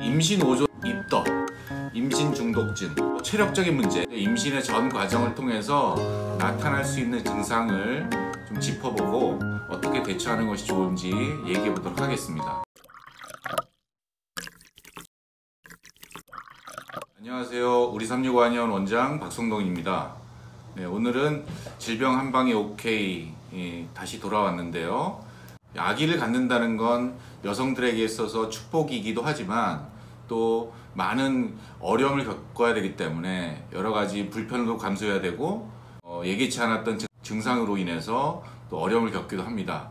임신 5조 입덧, 임신 중독증, 체력적인 문제, 임신의 전 과정을 통해서 나타날 수 있는 증상을 좀 짚어보고 어떻게 대처하는 것이 좋은지 얘기해 보도록 하겠습니다. 안녕하세요. 우리 365한의원 원장 박성동입니다. 네, 오늘은 질병 한방에 오케이 다시 돌아왔는데요. 아기를 갖는다는 건 여성들에게 있어서 축복이기도 하지만 또 많은 어려움을 겪어야 되기 때문에 여러 가지 불편도 감수해야 되고 예기치 않았던 증상으로 인해서 또 어려움을 겪기도 합니다.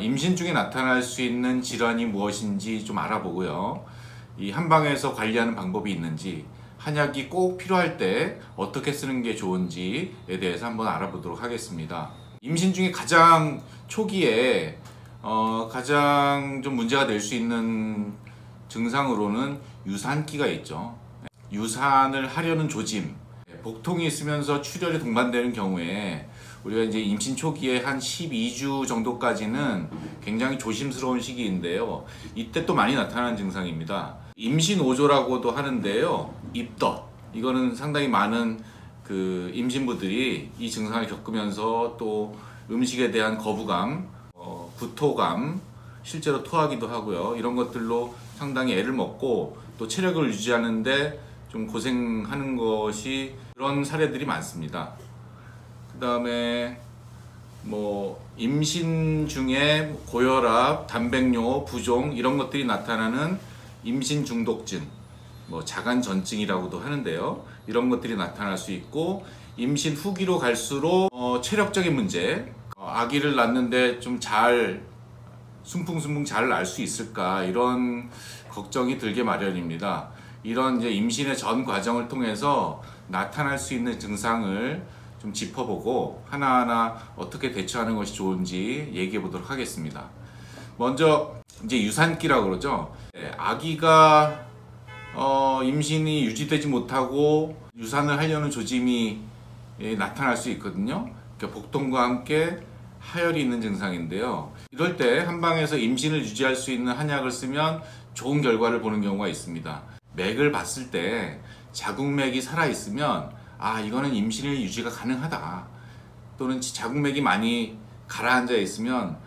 임신 중에 나타날 수 있는 질환이 무엇인지 좀 알아보고요. 이 한방에서 관리하는 방법이 있는지, 한약이 꼭 필요할 때 어떻게 쓰는 게 좋은지에 대해서 한번 알아보도록 하겠습니다. 임신 중에 가장 초기에 가장 좀 문제가 될 수 있는 증상으로는 유산기가 있죠. 유산을 하려는 조짐, 복통이 있으면서 출혈이 동반되는 경우에 우리가 이제 임신 초기에 한 12주 정도까지는 굉장히 조심스러운 시기인데요. 이때 또 많이 나타나는 증상입니다. 임신 5조라고도 하는데요. 입덧, 이거는 상당히 많은 임신부들이 이 증상을 겪으면서 또 음식에 대한 거부감, 구토감, 실제로 토하기도 하고요. 이런 것들로 상당히 애를 먹고 또 체력을 유지하는데 좀 고생하는 것이 그런 사례들이 많습니다. 그 다음에 임신 중에 고혈압, 단백뇨, 부종 이런 것들이 나타나는 임신 중독증, 자간전증이라고도 하는데요. 이런 것들이 나타날 수 있고, 임신 후기로 갈수록 체력적인 문제, 아기를 낳는데 좀 순풍순풍 잘 날 수 있을까, 이런 걱정이 들게 마련입니다. 이런 이제 임신의 전 과정을 통해서 나타날 수 있는 증상을 좀 짚어보고 하나하나 어떻게 대처하는 것이 좋은지 얘기해 보도록 하겠습니다. 먼저 이제 유산기라고 그러죠. 아기가 임신이 유지되지 못하고 유산을 하려는 조짐이 나타날 수 있거든요. 그러니까 복통과 함께 하열이 있는 증상인데요. 이럴 때 한방에서 임신을 유지할 수 있는 한약을 쓰면 좋은 결과를 보는 경우가 있습니다. 맥을 봤을 때 자궁맥이 살아있으면 이거는 임신의 유지가 가능하다. 또는 자궁맥이 많이 가라앉아 있으면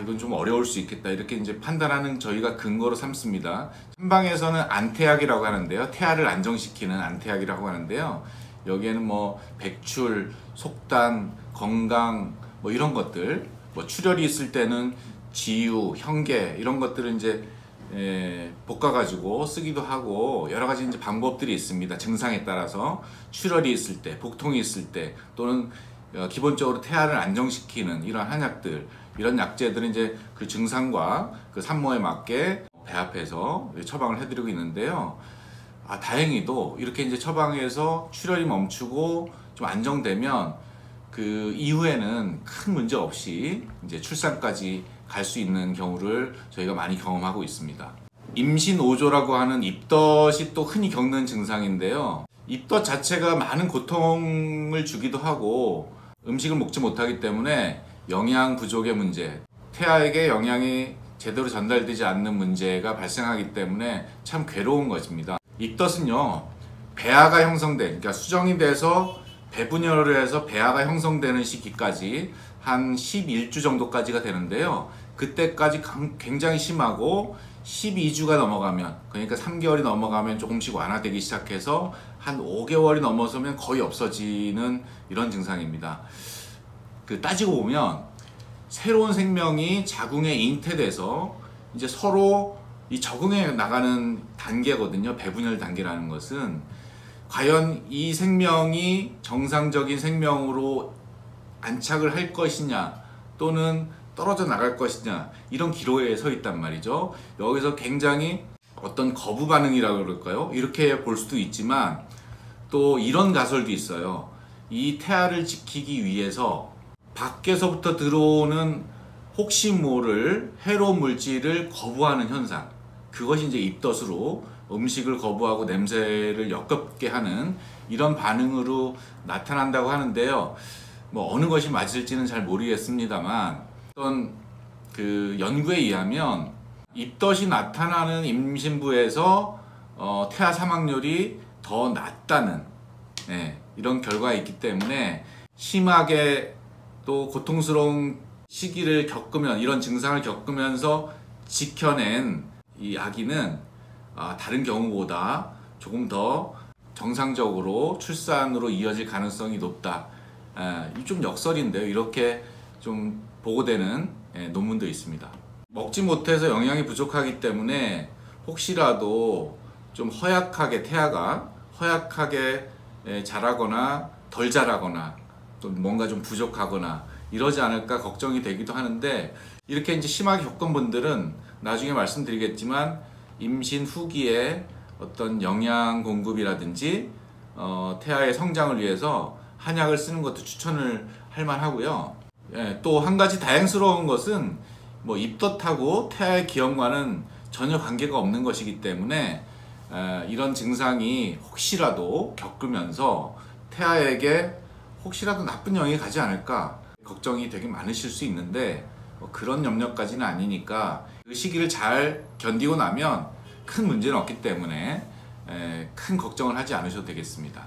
이건 좀 어려울 수 있겠다. 이렇게 이제 판단하는 저희가 근거로 삼습니다. 한방에서는 안태약이라고 하는데요. 태아를 안정시키는 안태약이라고 하는데요. 여기에는 백출, 속단, 건강 이런 것들, 출혈이 있을 때는 지유, 형계 이런 것들을 이제 볶아가지고 쓰기도 하고 여러 가지 이제 방법들이 있습니다. 증상에 따라서 출혈이 있을 때, 복통이 있을 때 또는 기본적으로 태아를 안정시키는 이런 한약들, 이런 약재들은 이제 그 증상과 그 산모에 맞게 배합해서 처방을 해드리고 있는데요. 다행히도 이렇게 이제 처방해서 출혈이 멈추고 좀 안정되면 그 이후에는 큰 문제 없이 이제 출산까지 갈 수 있는 경우를 저희가 많이 경험하고 있습니다. 임신 5조라고 하는 입덧이 또 흔히 겪는 증상인데요. 입덧 자체가 많은 고통을 주기도 하고 음식을 먹지 못하기 때문에 영양 부족의 문제, 태아에게 영양이 제대로 전달되지 않는 문제가 발생하기 때문에 참 괴로운 것입니다. 입덧은요, 배아가 형성된, 그러니까 수정이 돼서 배분혈을 해서 배아가 형성되는 시기까지 한 11주 정도까지가 되는데요. 그때까지 굉장히 심하고 12주가 넘어가면, 그러니까 3개월이 넘어가면 조금씩 완화되기 시작해서 한 5개월이 넘어서면 거의 없어지는 이런 증상입니다. 따지고 보면 새로운 생명이 자궁에 잉태돼서 이제 서로 적응해 나가는 단계거든요. 배분혈 단계라는 것은 과연 이 생명이 정상적인 생명으로 안착을 할 것이냐 또는 떨어져 나갈 것이냐, 이런 기로에 서 있단 말이죠. 여기서 굉장히 어떤 거부 반응이라고 그럴까요? 이렇게 볼 수도 있지만 또 이런 가설도 있어요. 이 태아를 지키기 위해서 밖에서부터 들어오는 혹시 모를 해로운 물질을 거부하는 현상, 그것이 이제 입덧으로 음식을 거부하고 냄새를 역겹게 하는 이런 반응으로 나타난다고 하는데요. 어느 것이 맞을지는 잘 모르겠습니다만 어떤 연구에 의하면 입덧이 나타나는 임신부에서 태아 사망률이 더 낮다는 이런 결과가 있기 때문에 심하게 또 고통스러운 시기를 겪으면 이런 증상을 겪으면서 지켜낸 이 아기는 다른 경우보다 조금 더 정상적으로 출산으로 이어질 가능성이 높다. 좀 역설인데요. 이렇게 좀 보고되는 논문도 있습니다. 먹지 못해서 영양이 부족하기 때문에 혹시라도 좀 허약하게 태아가 허약하게 자라거나 덜 자라거나 또 뭔가 좀 부족하거나 이러지 않을까 걱정이 되기도 하는데, 이렇게 이제 심하게 겪은 분들은 나중에 말씀드리겠지만 임신 후기에 어떤 영양 공급이라든지 태아의 성장을 위해서 한약을 쓰는 것도 추천을 할 만하고요. 또 한 가지 다행스러운 것은 뭐 입덧하고 태아의 기형과는 전혀 관계가 없는 것이기 때문에 이런 증상이 혹시라도 겪으면서 태아에게 혹시라도 나쁜 영향이 가지 않을까 걱정이 되게 많으실 수 있는데, 그런 염려까지는 아니니까 그 시기를 잘 견디고 나면 큰 문제는 없기 때문에 큰 걱정을 하지 않으셔도 되겠습니다.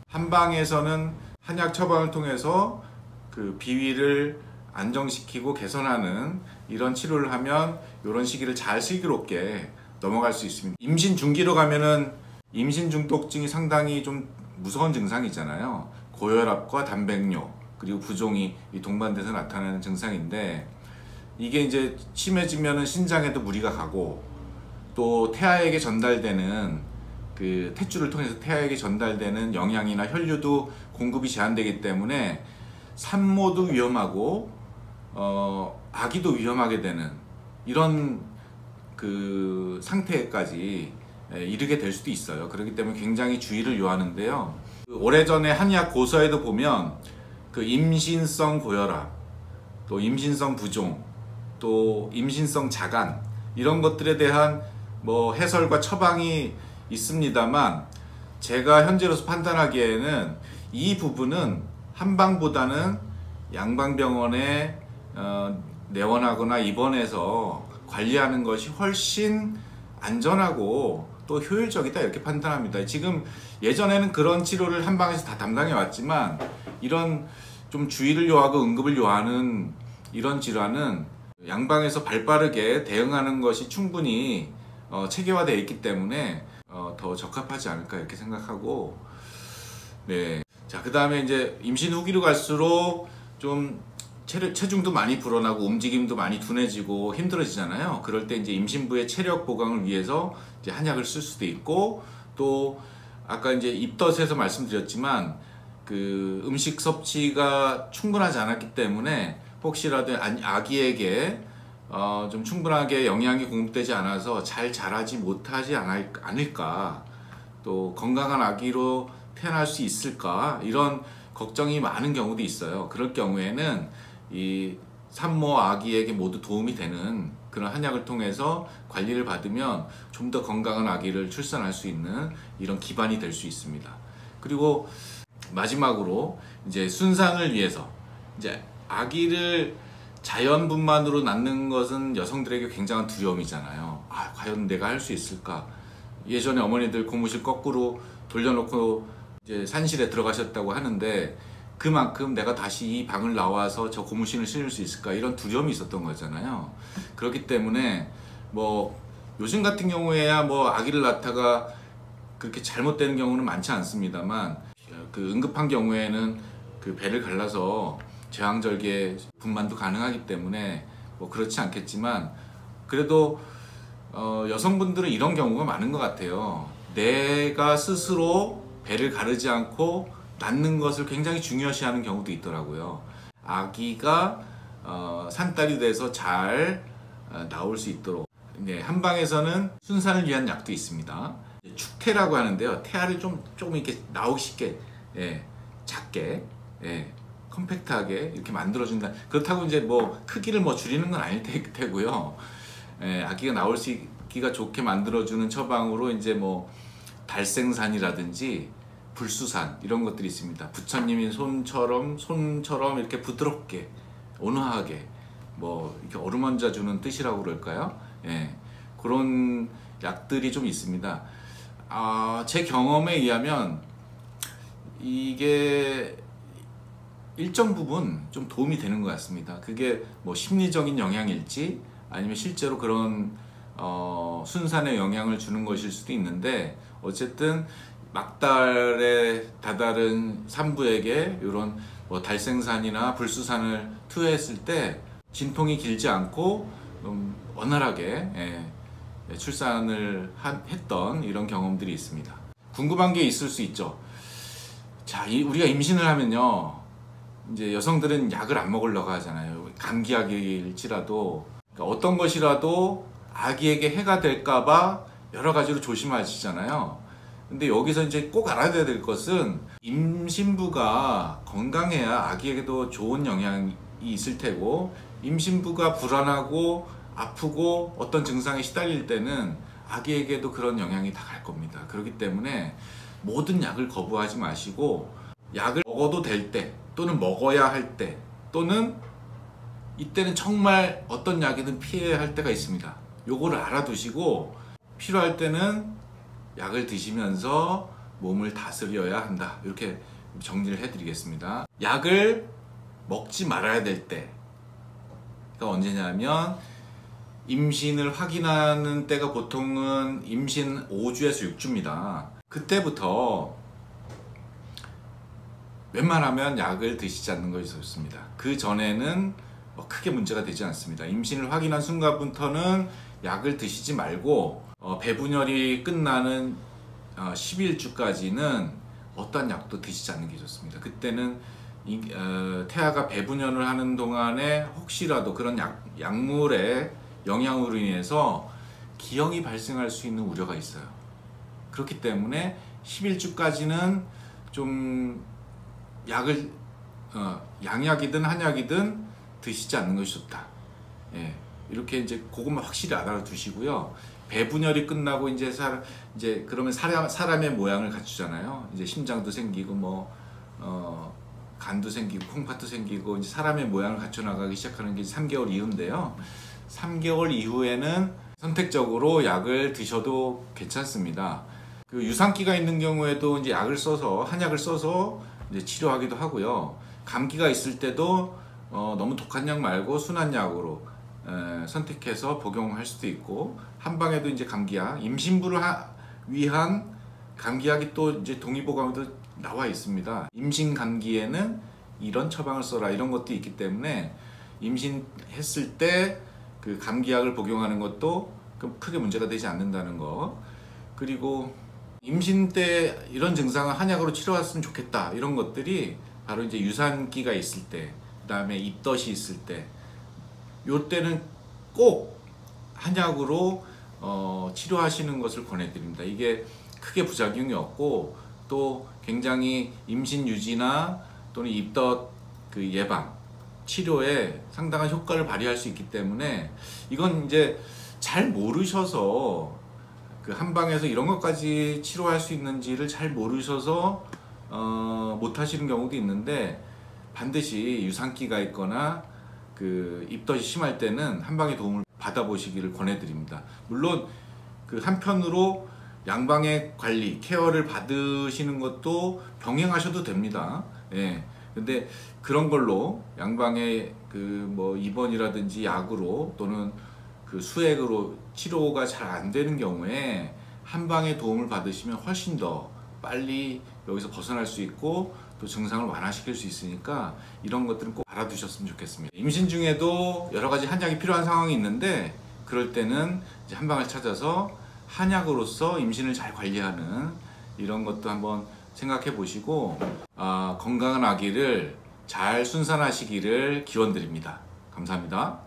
한방에서는 한약 처방을 통해서 그 비위를 안정시키고 개선하는 이런 치료를 하면 이런 시기를 잘 슬기롭게 넘어갈 수 있습니다. 임신 중기로 가면은 임신 중독증이 상당히 좀 무서운 증상이잖아요. 고혈압과 단백뇨 그리고 부종이 동반돼서 나타나는 증상인데, 이게 이제 심해지면은 신장에도 무리가 가고 또 태아에게 전달되는 그 탯줄을 통해서 태아에게 전달되는 영양이나 혈류도 공급이 제한되기 때문에 산모도 위험하고 아기도 위험하게 되는 이런 그 상태까지 이르게 될 수도 있어요. 그렇기 때문에 굉장히 주의를 요하는데요. 오래전에 한의학 고서에도 보면 그 임신성 고혈압, 또 임신성 부종, 또 임신성 자간 이런 것들에 대한 뭐 해설과 처방이 있습니다만, 제가 현재로서 판단하기에는 이 부분은 한방보다는 양방병원에 내원하거나 입원해서 관리하는 것이 훨씬 안전하고 또 효율적이다 이렇게 판단합니다. 지금 예전에는 그런 치료를 한방에서 다 담당해 왔지만 이런 좀 주의를 요하고 응급을 요하는 이런 질환은 양방에서 발빠르게 대응하는 것이 충분히 체계화되어 있기 때문에 더 적합하지 않을까 이렇게 생각하고, 자, 그 다음에 이제 임신 후기로 갈수록 좀 체중도 많이 불어나고 움직임도 많이 둔해지고 힘들어지잖아요. 그럴 때 이제 임신부의 체력 보강을 위해서 이제 한약을 쓸 수도 있고, 또 아까 이제 입덧에서 말씀드렸지만 그 음식 섭취가 충분하지 않았기 때문에 혹시라도 아기에게 좀 충분하게 영양이 공급되지 않아서 잘 자라지 못하지 않을까, 또 건강한 아기로 태어날 수 있을까, 이런 걱정이 많은 경우도 있어요. 그럴 경우에는 이 산모 아기에게 모두 도움이 되는 그런 한약을 통해서 관리를 받으면 좀 더 건강한 아기를 출산할 수 있는 이런 기반이 될 수 있습니다. 그리고 마지막으로 이제 순산을 위해서, 이제 아기를 자연분만으로 낳는 것은 여성들에게 굉장한 두려움이잖아요. 과연 내가 할 수 있을까? 예전에 어머니들 고무실 거꾸로 돌려놓고 이제 산실에 들어가셨다고 하는데, 그만큼 내가 다시 이 방을 나와서 저 고무신을 신을 수 있을까, 이런 두려움이 있었던 거잖아요. 그렇기 때문에 뭐 요즘 같은 경우에야 뭐 아기를 낳다가 그렇게 잘못되는 경우는 많지 않습니다만, 그 응급한 경우에는 그 배를 갈라서 제왕절개 분만도 가능하기 때문에 뭐 그렇지 않겠지만, 그래도 여성분들은 이런 경우가 많은 것 같아요. 내가 스스로 배를 가르지 않고 낳는 것을 굉장히 중요시하는 경우도 있더라고요. 아기가 산딸이 돼서 잘 나올 수 있도록 한방에서는 순산을 위한 약도 있습니다. 축태라고 하는데요. 태아를 좀 이렇게 나오기 쉽게, 작게, 컴팩트하게 이렇게 만들어준다. 그렇다고 이제 뭐 크기를 뭐 줄이는 건 아닐 테고요. 아기가 나올 수 있기가 좋게 만들어주는 처방으로 이제 뭐 달생산이라든지 불수산 이런 것들이 있습니다. 부처님이 손처럼 이렇게 부드럽게 온화하게 뭐 이렇게 어루만져 주는 뜻이라고 그럴까요? 그런 약들이 좀 있습니다. 제 경험에 의하면 이게 일정 부분 좀 도움이 되는 것 같습니다. 그게 뭐 심리적인 영향일지 아니면 실제로 그런 순산에 영향을 주는 것일 수도 있는데, 어쨌든 막달에 다다른 산부에게 이런 뭐 달생산이나 불수산을 투여했을 때 진통이 길지 않고 원활하게 출산을 했던 이런 경험들이 있습니다. 궁금한 게 있을 수 있죠. 자, 우리가 임신을 하면요, 이제 여성들은 약을 안 먹으려고 하잖아요. 감기약일지라도, 그러니까 어떤 것이라도 아기에게 해가 될까봐 여러 가지로 조심하시잖아요. 근데 여기서 이제 꼭 알아야 될 것은, 임신부가 건강해야 아기에게도 좋은 영향이 있을 테고, 임신부가 불안하고 아프고 어떤 증상에 시달릴 때는 아기에게도 그런 영향이 다 갈 겁니다. 그렇기 때문에 모든 약을 거부하지 마시고, 약을 먹어도 될 때, 또는 먹어야 할 때, 또는 이때는 정말 어떤 약이든 피해야 할 때가 있습니다. 요거를 알아두시고 필요할 때는 약을 드시면서 몸을 다스려야 한다, 이렇게 정리를 해드리겠습니다. 약을 먹지 말아야 될 때가 언제냐면, 임신을 확인하는 때가 보통은 임신 5주에서 6주입니다. 그때부터 웬만하면 약을 드시지 않는 것이 좋습니다. 그 전에는 크게 문제가 되지 않습니다. 임신을 확인한 순간부터는 약을 드시지 말고, 배분혈이 끝나는 11주까지는 어떤 약도 드시지 않는 게 좋습니다. 그때는 태아가 배분혈을 하는 동안에 혹시라도 그런 약물의 영향으로 인해서 기형이 발생할 수 있는 우려가 있어요. 그렇기 때문에 11주까지는 좀 약을 양약이든 한약이든 드시지 않는 것이 좋다. 이렇게 이제 그것만 확실히 알아두시고요. 배분혈이 끝나고 이제 그러면 사람의 모양을 갖추잖아요. 이제 심장도 생기고 간도 생기고 콩팥도 생기고 이제 사람의 모양을 갖춰 나가기 시작하는 게 3개월 이후인데요. 3개월 이후에는 선택적으로 약을 드셔도 괜찮습니다. 그 유산기가 있는 경우에도 이제 한약을 써서 이제 치료하기도 하고요. 감기가 있을 때도 너무 독한 약 말고 순한 약으로 선택해서 복용할 수도 있고, 한방에도 이제 감기약, 임신부를 위한 감기약이 또 이제 동의보감에도 나와 있습니다. 임신 감기에는 이런 처방을 써라, 이런 것도 있기 때문에 임신했을 때 그 감기약을 복용하는 것도 크게 문제가 되지 않는다는 거. 그리고 임신 때 이런 증상을 한약으로 치료했으면 좋겠다, 이런 것들이 바로 이제 유산기가 있을 때, 그 다음에 입덧이 있을 때, 요때는 꼭 한약으로 치료하시는 것을 권해드립니다. 이게 크게 부작용이 없고, 또 굉장히 임신 유지나 또는 입덧 그 예방, 치료에 상당한 효과를 발휘할 수 있기 때문에, 이건 이제 잘 모르셔서 그 한방에서 이런 것까지 치료할 수 있는지를 잘 모르셔서 못 하시는 경우도 있는데, 반드시 유산기가 있거나 그 입덧이 심할 때는 한방의 도움을 받아보시기를 권해드립니다. 물론 그 한편으로 양방의 관리, 케어를 받으시는 것도 병행하셔도 됩니다. 근데 그런 걸로 양방의 그 입원이라든지 약으로 또는 그 수액으로 치료가 잘 안 되는 경우에 한방의 도움을 받으시면 훨씬 더 빨리 여기서 벗어날 수 있고, 또 증상을 완화시킬 수 있으니까 이런 것들은 꼭 알아두셨으면 좋겠습니다. 임신 중에도 여러 가지 한약이 필요한 상황이 있는데, 그럴 때는 이제 한방을 찾아서 한약으로서 임신을 잘 관리하는 이런 것도 한번 생각해 보시고, 건강한 아기를 잘 순산하시기를 기원드립니다. 감사합니다.